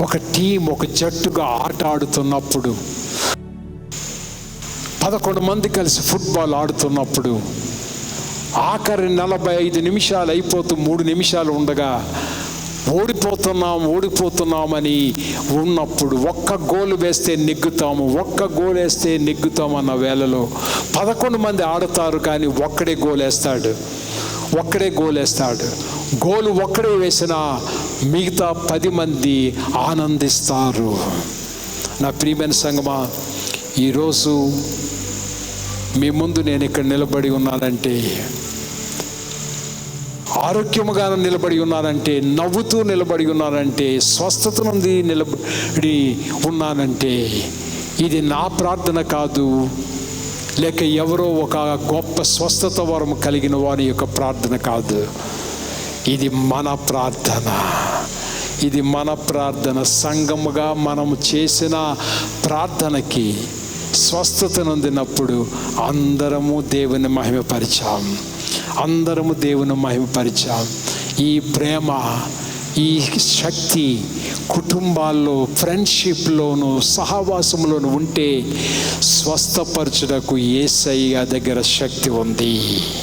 ఒక టీం, ఒక జట్టుగా ఆట ఆడుతున్నప్పుడు, 11 మంది కలిసి ఫుట్బాల్ ఆడుతున్నప్పుడు, ఆఖరి 45 నిమిషాలు అయిపోతూ 3 నిమిషాలు ఉండగా ఓడిపోతున్నామని ఉన్నప్పుడు, ఒక్క గోలు వేస్తే నెగ్గుతాము అన్న వేళలో 11 మంది ఆడతారు, కానీ ఒక్కడే గోలేస్తాడు. గోలు ఒక్కడే వేసినా మిగతా 10 మంది ఆనందిస్తారు. నా ప్రియమైన సంగమా, ఈరోజు మీ ముందు నేను ఇక్కడ నిలబడి ఉన్నానంటే, ఆరోగ్యముగా నిలబడి ఉన్నానంటే, నవ్వుతూ నిలబడి ఉన్నానంటే, స్వస్థత నుండి నిలబడి ఉన్నానంటే, ఇది నా ప్రార్థన కాదు, లేక ఎవరో ఒక గొప్ప స్వస్థత వరం కలిగిన వారి యొక్క ప్రార్థన కాదు. ఇది మన ప్రార్థన. సంఘముగా మనము చేసిన ప్రార్థనకి స్వస్థత నొందినప్పుడు అందరము దేవుని మహిమపరిచాం. ఈ ప్రేమ, ఈ శక్తి కుటుంబాల్లో, ఫ్రెండ్షిప్లోను, సహవాసంలోను ఉంటే స్వస్థపరచుటకు యేసయ్య దగ్గర శక్తి ఉంది.